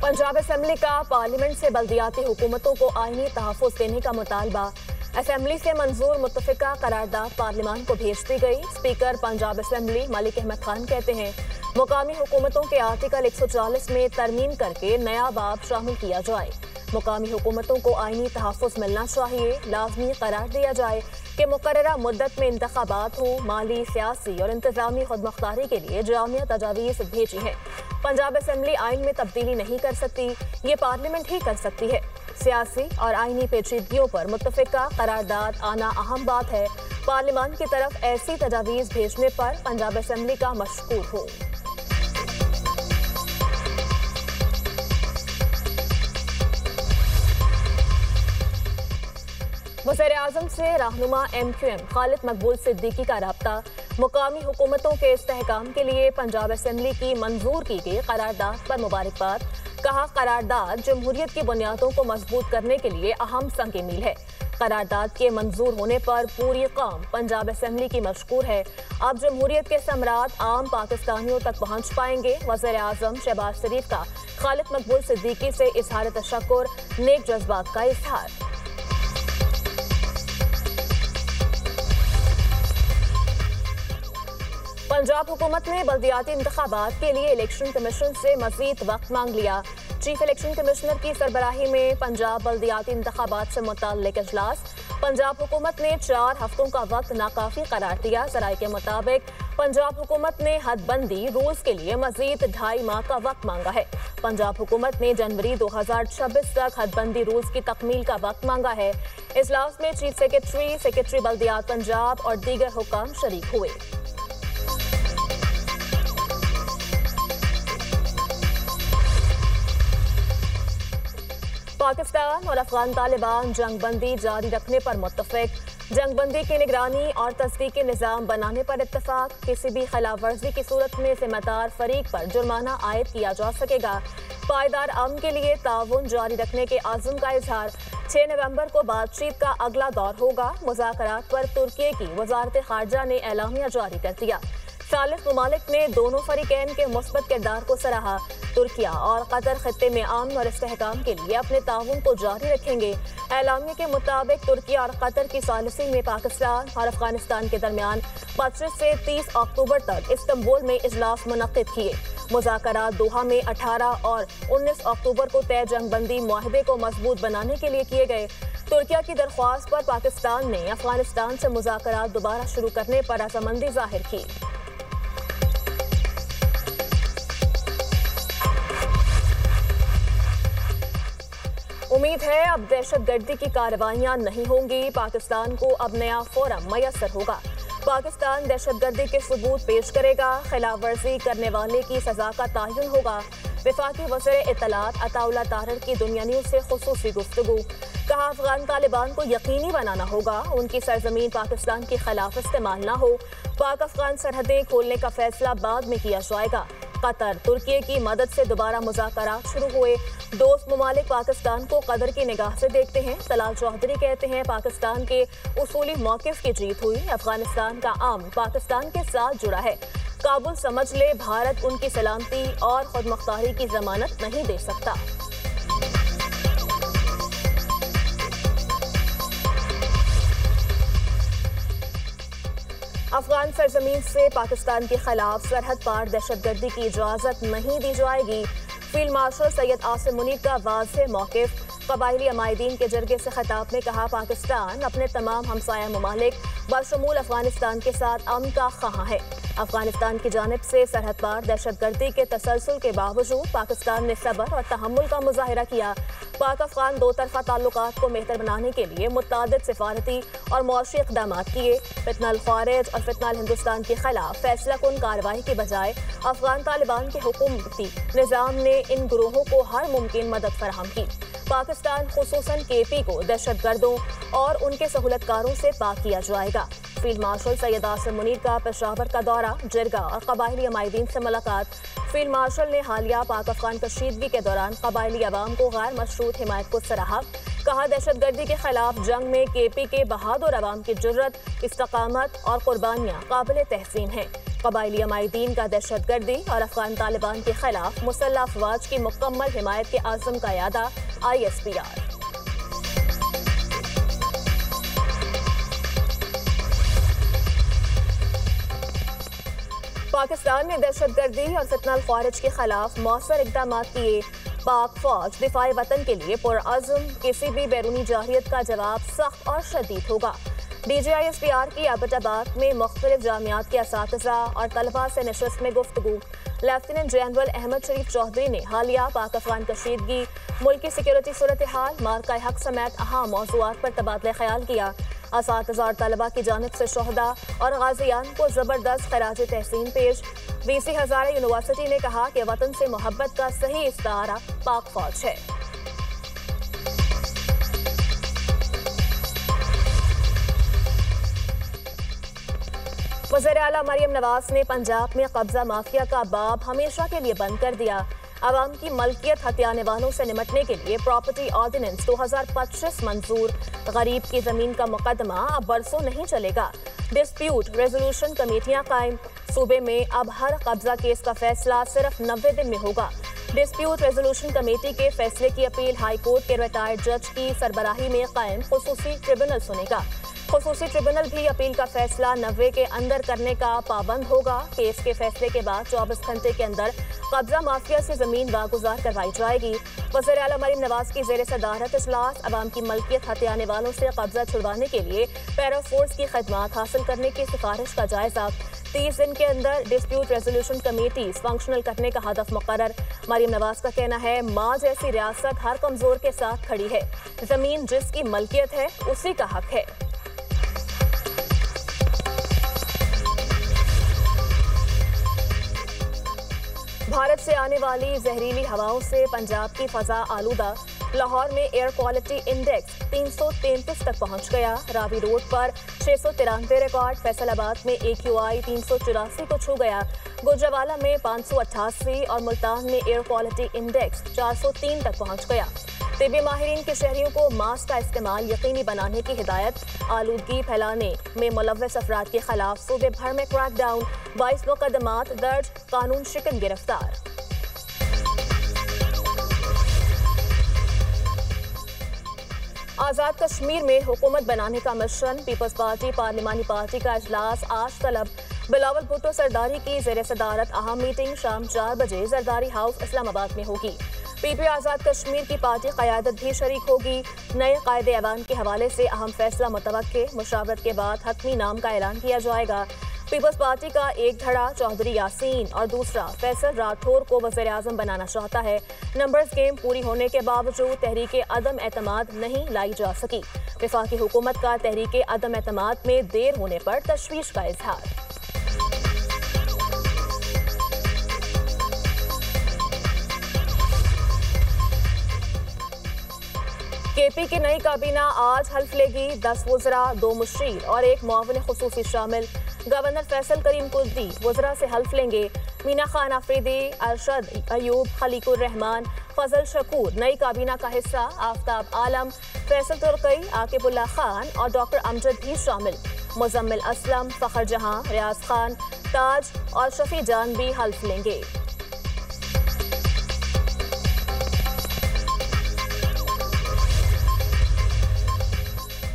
Punjab assembly का parliament से बल्दियाती हुकूमतों को आईनी तहफ़्फ़ुज़ देने का मुतालबा। असेंबली से मंजूर मुत्तफ़िका करारदाद पार्लियामान को भेज दी गई। स्पीकर पंजाब असेंबली मलिक अहमद खान कहते हैं मुकामी हुकूमतों के आर्टिकल 140 में तरमीम करके नया बाब शामिल किया जाए। मुकामी हुकूमतों को आईनी तहफ़्फ़ुज़ मिलना चाहिए। लाजमी करार दिया जाए कि मुकर्ररा मुद्दत में इंतखाबात हों। माली, सियासी और इंतज़ामी खुदमुख्तारी के लिए जामिया तजावीज़ भेजी हैं। पंजाब असेंबली आइन में तब्दीली नहीं कर सकती, ये पार्लियामेंट ही कर सकती है। सियासी और आइनी पेचीदगियों पर मुत्तफ़िका करारदाद आना अहम बात है। पार्लियामान की तरफ ऐसी तजावीज़ भेजने पर पंजाब असेंबली का मशकूर हो। वज़ीर-ए-आज़म से रहनुमा MQM खालिद मकबूल सिद्दीकी का राब्ता। मुकामी हुकूमतों के इस्तेहकाम के लिए पंजाब असेंबली की मंजूर की गई करारदाद पर मुबारकबाद। कहा, करारदाद जमहूरियत की बुनियादों को मजबूत करने के लिए अहम संग मील है। करारदाद के मंजूर होने पर पूरी कौम पंजाब असेंबली की मशकूर है। अब जमहूरियत के समरात आम पाकिस्तानियों तक पहुँच पाएंगे। वज़ीर-ए-आज़म शहबाज शरीफ का खालिद मकबूल सिद्दीकी से इजहार तशक्कुर, नेक जज्बात का इजहार। पंजाब हुकूमत ने बल्दियाती इंतखाबात के लिए इलेक्शन कमीशन से मजीद वक्त मांग लिया। चीफ इलेक्शन कमिश्नर की सरबराही में पंजाब बल्दियाती इंतखाबात से मुताल्लिक इजलास। पंजाब हुकूमत ने 4 हफ्तों का वक्त नाकाफी करार दिया। ज़राए के मुताबिक पंजाब हुकूमत ने हदबंदी रूल्स के लिए मजीद 2.5 माह का वक्त मांगा है। पंजाब हुकूमत ने जनवरी 2026 तक हदबंदी रूल्स की तकमील का वक्त मांगा है। इजलास में चीफ सेक्रेटरी बल्दियात पंजाब और दीगर हुकाम शरीक हुए। पाकिस्तान और अफगान तालिबान जंगबंदी जारी रखने पर मुत्तफिक। जंगबंदी की निगरानी और तस्दीकी निज़ाम बनाने पर इत्तफाक। किसी भी खिलाफ वर्जी की सूरत में जिम्मेदार फरीक पर जुर्माना आयद किया जा सकेगा। पायदार अमन के लिए ताउन जारी रखने के आज़म का इजहार। 6 नवंबर को बातचीत का अगला दौर होगा। मुज़ाकरात पर तुर्की की वज़ारत ख़ारजा ने एलामिया जारी कर दिया। सालिस ममालिक ने दोनों फरीकैन के मुस्बत किरदार को सराहा। तुर्किया और कतर खत्ते में अमन और इस्तेहकाम के लिए अपने ताउन को जारी रखेंगे। एलामिया के मुताबिक तुर्किया और कतर की सालिसी में पाकिस्तान और अफगानिस्तान के दरमियान 25 से 30 अक्टूबर तक इस्तांबुल में इजलास मुनक्किद किए। मुज़ाकरात दोहा में 18 और 19 अक्टूबर को तय जंगबंदी मुआहदे को मजबूत बनाने के लिए किए गए। तुर्किया की दरख्वास्त पर पाकिस्तान ने अफगानिस्तान से मुज़ाकरात दोबारा शुरू करने पर रजामंदी जाहिर की। उम्मीद है अब दहशतगर्दी की कार्रवाइयां नहीं होंगी। पाकिस्तान को अब नया फोरम मैसर होगा। पाकिस्तान दहशतगर्दी के सबूत पेश करेगा। खिलाफ वर्जी करने वाले की सजा का तयन होगा। वफाकी वज़ीर इत्तलात अताउल्लाह तारर की दुनिया न्यूज़ से खुसूसी गुफ्तगू। कहा, अफगान तालिबान को यकीनी बनाना होगा उनकी सरजमीन पाकिस्तान के खिलाफ इस्तेमाल न हो। पाक अफगान सरहदें खोलने का फैसला बाद में किया जाएगा। कतर तुर्की की मदद से दोबारा मुज़ाकरात शुरू हुए। दोस्त ममालिक पाकिस्तान को कदर की निगाह से देखते हैं। तलाल चौधरी कहते हैं पाकिस्तान के उसूली मौक़िफ़ की जीत हुई। अफगानिस्तान का अमन पाकिस्तान के साथ जुड़ा है। काबुल समझ ले भारत उनकी सलामती और खुदमुख्तारी की जमानत नहीं दे सकता। अफगान सरजमीन से पाकिस्तान के खिलाफ सरहद पार दहशतगर्दी की इजाज़त नहीं दी जाएगी। फील्ड मार्शल सैयद आसिम मुनीर का वाज़ेह मौक़िफ़। कबायली अमायदीन के जरगे से खिताब में कहा, पाकिस्तान अपने तमाम हमसाया ममालिक बशमूल अफगानिस्तान के साथ अमन का ख़्वाह है। अफगानिस्तान की जानिब से सरहद पार दहशतगर्दी के तसलसल के बावजूद पाकिस्तान ने सब्र और तहम्मुल का मुजाहिरा किया। पाक अफगान दो तरफ़ा ताल्लुकात को बेहतर बनाने के लिए मुतअद्दिद सिफारती और मुआशी इक़दाम किए। फितनल ख़ारिज और फितनल हिंदुस्तान के खिलाफ फैसला कुन कार्रवाई के बजाय अफगान तालिबान के हुकूमती निज़ाम ने इन ग्रोहों को हर मुमकिन मदद फराहम की। पाकिस्तान खुसूसन KP को दहशतगर्दों और उनके सहूलतकारों से पाक किया जाएगा। फील्ड मार्शल सैयद आसिम मुनीर का पेशावर का दौरा, जिरगा और कबायली अमायदीन से मुलाकात। फील्ड मार्शल ने हालिया पाक अफगान कशीदगी के दौरान कबायली अवाम को गैर मशरूत हिमायत को सराहा। कहा, दहशतगर्दी के खिलाफ जंग में KP के बहादुर अवाम की जुर्रत, इस्तकामत और कुर्बानियाँ काबिल तहसीन हैं। कबायली अमायदीन का दहशतगर्दी और अफगान तालिबान के खिलाफ मुसल्लह अफवाज की मुकम्मल हिमायत के आज़म का यादा ISPR। पाकिस्तान ने दहशतगर्दी और फितना ख़ारिज के खिलाफ मौसर इक़दाम किए। पाक फौज दिफाए वतन के लिए पुरअज़्म, किसी भी बैरूनी जाहियत का जवाब सख्त और शदीद होगा। DGISPR की एबटाबाद में मुख्तलिफ जामियात के असातिज़ा और तलबा से नशस्त में गुफ्तगू। लेफ्टिनेंट जनरल अहमद शरीफ चौधरी ने हालिया पाक अफगान कशीदगी, मुल्क की सिक्योरिटी सूरत हाल, मार्का हक समेत अहम मौज़ूआत पर तबादला ख्याल किया। असातिज़ा और तलबा की जानिब से शोहदा और गाज़ियान को ज़बरदस्त खराज तहसीन पेश। VC हज़ारा यूनिवर्सिटी ने कहा कि वतन से मोहब्बत का सही इस्तारा पाक फौज है। वज़ीर आला मरियम नवाज ने पंजाब में कब्जा माफिया का बाब हमेशा के लिए बंद कर दिया। अवाम की मलकियत हथियाने वालों से निपटने के लिए प्रॉपर्टी ऑर्डिनेंस 2025 मंजूर। गरीब की जमीन का मुकदमा अब बरसों नहीं चलेगा। डिस्प्यूट रेजोल्यूशन कमेटियां कायम। सूबे में अब हर कब्जा केस का फैसला सिर्फ 90 दिन में होगा। डिस्प्यूट रेजोल्यूशन कमेटी के फैसले की अपील हाई कोर्ट के रिटायर्ड जज की सरबराही में कायम खुसूसी ट्रिब्यूनल सुनेगा। खुसूसी ट्रिब्यूनल भी अपील का फैसला 90 के अंदर करने का पाबंद होगा। केस के फैसले के बाद 24 घंटे के अंदर कब्जा माफिया से जमीन वागुजार करवाई जाएगी। वज़ीर आला मरियम नवाज की ज़ेर सदारत इजलास अवाम की मलकियत हथियाने वालों से कब्जा छुड़वाने के लिए पैरा फोर्स की खदमात हासिल करने की सिफारिश का जायजा। 30 दिन के अंदर डिस्प्यूट रेजोल्यूशन कमेटी फंक्शनल करने का हदफ मुकर्रर। मरियम नवाज का कहना है, माँ जैसी रियासत हर कमजोर के साथ खड़ी है। जमीन जिसकी मलकियत है उसी का हक है। भारत से आने वाली जहरीली हवाओं से पंजाब की फजा आलूदा। लाहौर में एयर क्वालिटी इंडेक्स 333 तक पहुंच गया। रावी रोड पर 693 रिकॉर्ड। फैसलाबाद में AQI 384 को छू गया। गुजरावाला में 588 और मुल्तान में एयर क्वालिटी इंडेक्स 403 तक पहुंच गया। तिब्बी माहिरीन के शहरियों को मास्क का इस्तेमाल यकीनी बनाने की हिदायत। आलूदगी फैलाने में मुलव्वस अफराद के खिलाफ सूबे भर में क्रैकडाउन। 22 मुकदमात दर्ज, कानून शिकन गिरफ्तार। आज़ाद कश्मीर में हुकूमत बनाने का मिशन। पीपल्स पार्टी पार्लिमानी पार्टी का इजलास आज तलब। बिलावल भुट्टो सरदारी की ज़ेर सदारत अहम मीटिंग शाम 4 बजे जरदारी हाउस इस्लामाबाद में होगी। PP आज़ाद कश्मीर की पार्टी क़यादत भी शरीक होगी। नए कायदे ऐवान के हवाले से अहम फैसला मुतवक्के। मुशावरत के बाद हतमी नाम का ऐलान किया जाएगा। पीपल्स पार्टी का एक धड़ा चौधरी यासीन और दूसरा फैसल राठौर को वज़ीर आज़म बनाना चाहता है। नंबर्स गेम पूरी होने के बावजूद तहरीक अदम एतमाद नहीं लाई जा सकी। वफाकी हुकूमत का तहरीक अदम एतमाद में देर होने पर तशवीश का इजहार। KP की नई काबीना आज हल्फ लेगी। 10 वज़रा, 2 मुशीर और 1 मुआविन खुसूसी शामिल। गवर्नर फैसल करीम कुर्दी वज़रा से हल्फ लेंगे। मीना खान आफरीदी, अरशद अयूब, खलीकुर रहमान, फजल शकूर नई काबीना का हिस्सा। आफ्ताब आलम, फैसल तुर्की, आकिबुल्ला खान और डॉक्टर अमजद भी शामिल। मुजम्मिल असलम, फ़खर जहां, रियाज खान, ताज और शफी जान भी हल्फ लेंगे।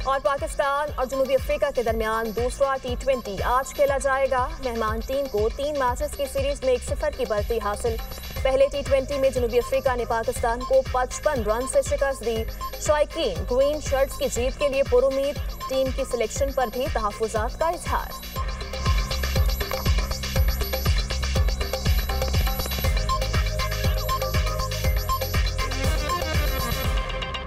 और पाकिस्तान और जनूबी अफ्रीका के दरमियान दूसरा T20 आज खेला जाएगा। मेहमान टीम को 3 मैचेस की सीरीज में 1-0 की बढ़ती हासिल। पहले T20 में जनूबी अफ्रीका ने पाकिस्तान को 55 रन से शिकस्त दी। शायकीन ग्रीन शर्ट्स की जीत के लिए पुरुमीद। टीम की सिलेक्शन पर भी तहफ्फुज़ात का इजहार।